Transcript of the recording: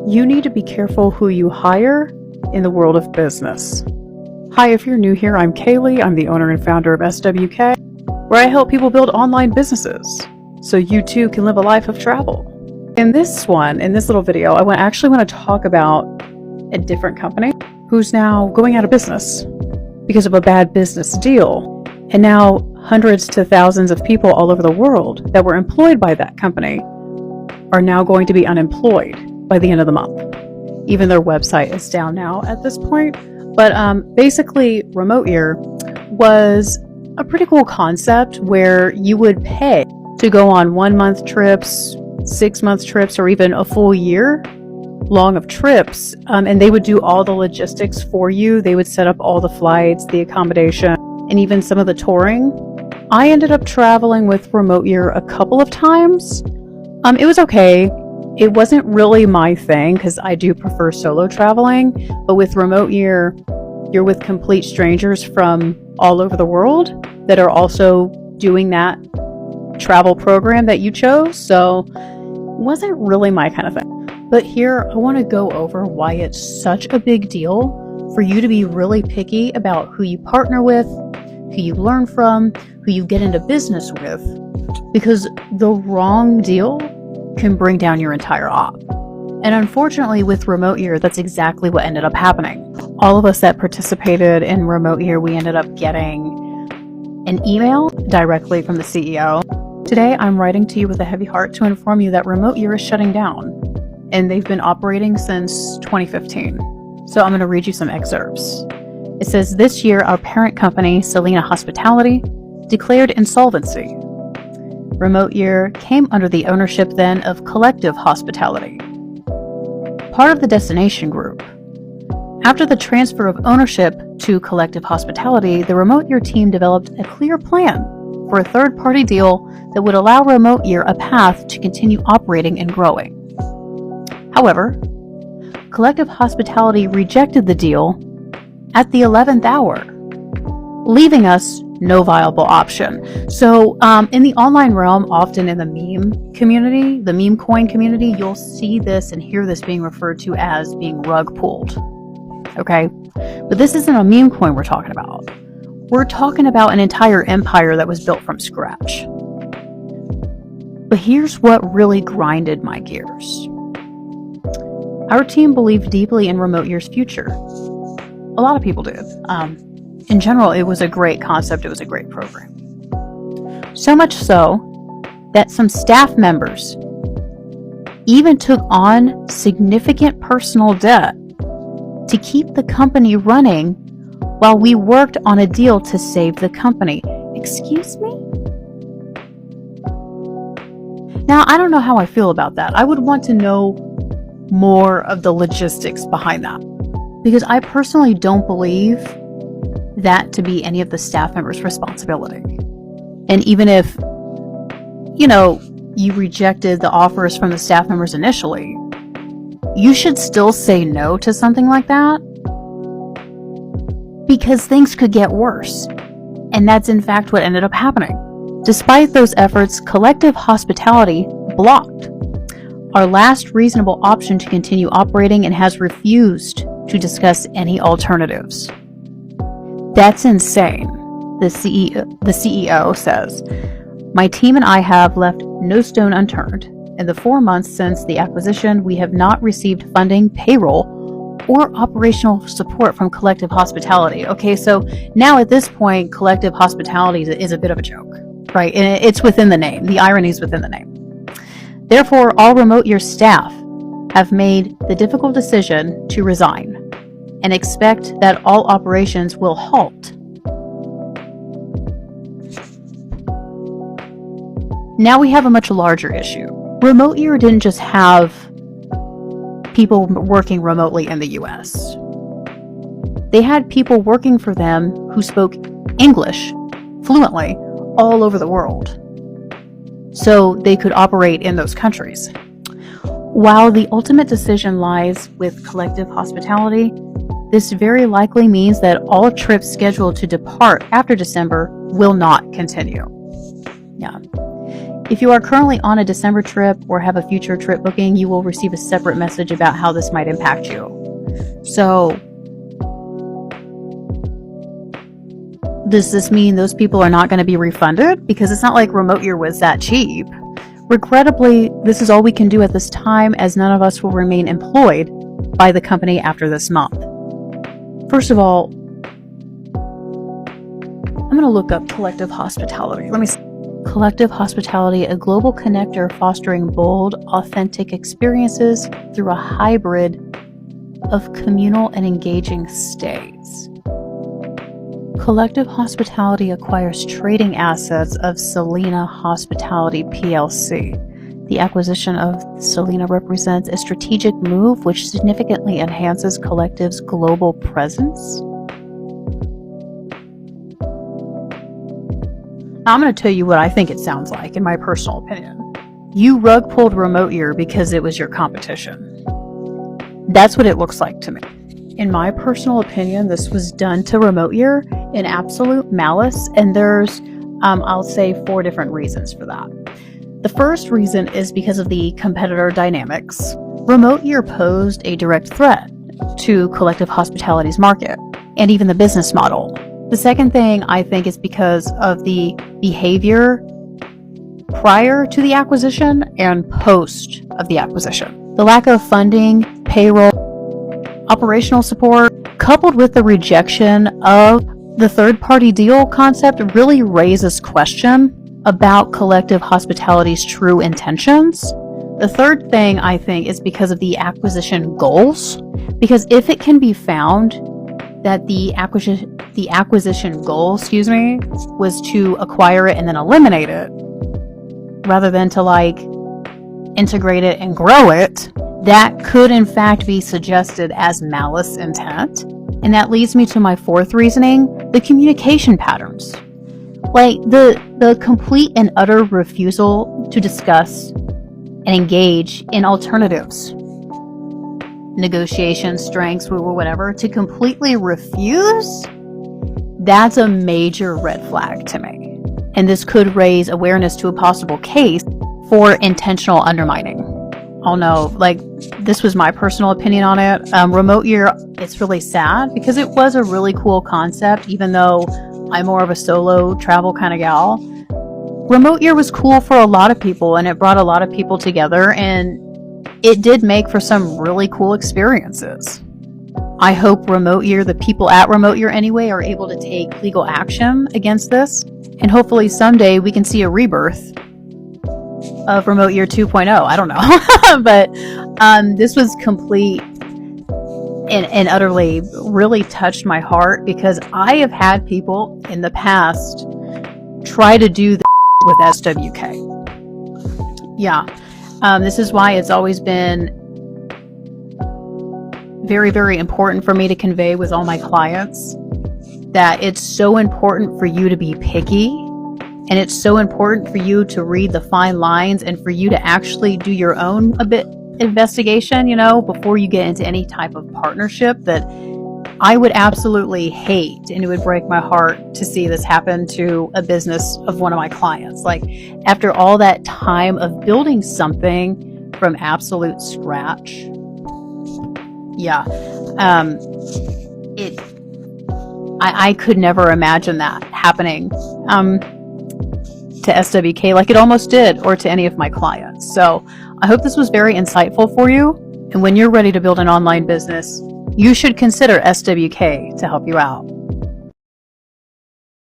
You need to be careful who you hire in the world of business. Hi, if you're new here, I'm Kaylee. I'm the owner and founder of SWK, where I help people build online businesses so you too can live a life of travel. In this little video, I actually want to talk about a different company who's now going out of business because of a bad business deal. And now hundreds to thousands of people all over the world that were employed by that company are now going to be unemployed by the end of the month. Even their website is down now at this point. But basically, Remoteyear was a pretty cool concept where you would pay to go on 1 month trips, 6 month trips, or even a full year long of trips. And they would do all the logistics for you. They would set up all the flights, the accommodation, and even some of the touring. I ended up traveling with Remoteyear a couple of times. It was okay. It wasn't really my thing because I do prefer solo traveling, but with Remoteyear, you're with complete strangers from all over the world that are also doing that travel program that you chose, so it wasn't really my kind of thing. But here, I want to go over why it's such a big deal for you to be really picky about who you partner with, who you learn from, who you get into business with, because the wrong deal can bring down your entire op. And unfortunately with Remoteyear, that's exactly what ended up happening. All of us that participated in Remoteyear, we ended up getting an email directly from the CEO. Today, I'm writing to you with a heavy heart to inform you that Remoteyear is shutting down, and they've been operating since 2015. So I'm going to read you some excerpts. It says, this year, our parent company, Selena Hospitality, declared insolvency. Remoteyear came under the ownership then of Collective Hospitality, part of the Destination Group. After the transfer of ownership to Collective Hospitality, the Remoteyear team developed a clear plan for a third-party deal that would allow Remoteyear a path to continue operating and growing. However, Collective Hospitality rejected the deal at the 11th hour, leaving us no viable option. So in the online realm, often in the meme community, the meme coin community, you'll see this and hear this being referred to as being rug pulled. Okay, but this isn't a meme coin we're talking about. We're talking about an entire empire that was built from scratch. But here's what really grinded my gears. Our team believed deeply in Remoteyear's future. A lot of people did. In general, it was a great concept. It was a great program. So much so that some staff members even took on significant personal debt to keep the company running while we worked on a deal to save the company. Excuse me? Now, I don't know how I feel about that. I would want to know more of the logistics behind that, because I personally don't believe that to be any of the staff members' responsibility. And even if, you rejected the offers from the staff members initially, you should still say no to something like that, because things could get worse. And that's in fact what ended up happening. Despite those efforts, Collective Hospitality blocked our last reasonable option to continue operating and has refused to discuss any alternatives. That's insane, the CEO says. My team and I have left no stone unturned. In the 4 months since the acquisition, we have not received funding, payroll, or operational support from Collective Hospitality. Okay, so now at this point, Collective Hospitality is a bit of a joke, right? And it's within the name. The irony is within the name. Therefore, all Remoteyear staff have made the difficult decision to resign and expect that all operations will halt. Now we have a much larger issue. Remoteyear didn't just have people working remotely in the US. They had people working for them who spoke English fluently all over the world, so they could operate in those countries. While the ultimate decision lies with Collective Hospitality, this very likely means that all trips scheduled to depart after December will not continue. Yeah. If you are currently on a December trip or have a future trip booking, you will receive a separate message about how this might impact you. So, does this mean those people are not going to be refunded? Because it's not like Remoteyear was that cheap. Regrettably, this is all we can do at this time, as none of us will remain employed by the company after this month. First of all, I'm going to look up collective hospitality. Let me see. Collective hospitality, a global connector fostering bold, authentic experiences through a hybrid of communal and engaging stays. Collective hospitality acquires trading assets of Selena Hospitality PLC. The acquisition of Selena represents a strategic move which significantly enhances Collective's global presence. I'm going to tell you what I think it sounds like, in my personal opinion. You rug pulled Remoteyear because it was your competition. That's what it looks like to me. In my personal opinion, this was done to Remoteyear in absolute malice, and there's, I'll say, 4 different reasons for that. The first reason is because of the competitor dynamics. Remoteyear posed a direct threat to Collective Hospitality's market, and even the business model. The second thing I think is because of the behavior prior to the acquisition and post of the acquisition. The lack of funding, payroll, operational support, coupled with the rejection of the third-party deal concept, really raises question about Collective Hospitality's true intentions. The third thing I think is because of the acquisition goals, because if it can be found that the acquisition goal, was to acquire it and then eliminate it, rather than to integrate it and grow it, that could in fact be suggested as malice intent. And that leads me to my fourth reasoning, the communication patterns. The complete and utter refusal to discuss and engage in alternatives, negotiations, strengths, whatever, to completely refuse, that's a major red flag to me. And this could raise awareness to a possible case for intentional undermining. I'll know, this was my personal opinion on it. Remoteyear, it's really sad because it was a really cool concept, even though I'm more of a solo travel kind of gal. Remoteyear was cool for a lot of people, and it brought a lot of people together, and it did make for some really cool experiences. I hope Remoteyear, the people at Remoteyear anyway, are able to take legal action against this, and hopefully someday we can see a rebirth of Remoteyear 2.0. I don't know. But this was complete and utterly really touched my heart, because I have had people in the past try to do this with SWK. Yeah. This is why it's always been very, very important for me to convey with all my clients that it's so important for you to be picky, and it's so important for you to read the fine lines and for you to actually do your own investigation, before you get into any type of partnership. That I would absolutely hate, and it would break my heart to see this happen to a business of one of my clients. After all that time of building something from absolute scratch. Yeah. I could never imagine that happening to SWK like it almost did, or to any of my clients. So I hope this was very insightful for you. And when you're ready to build an online business, you should consider SWK to help you out.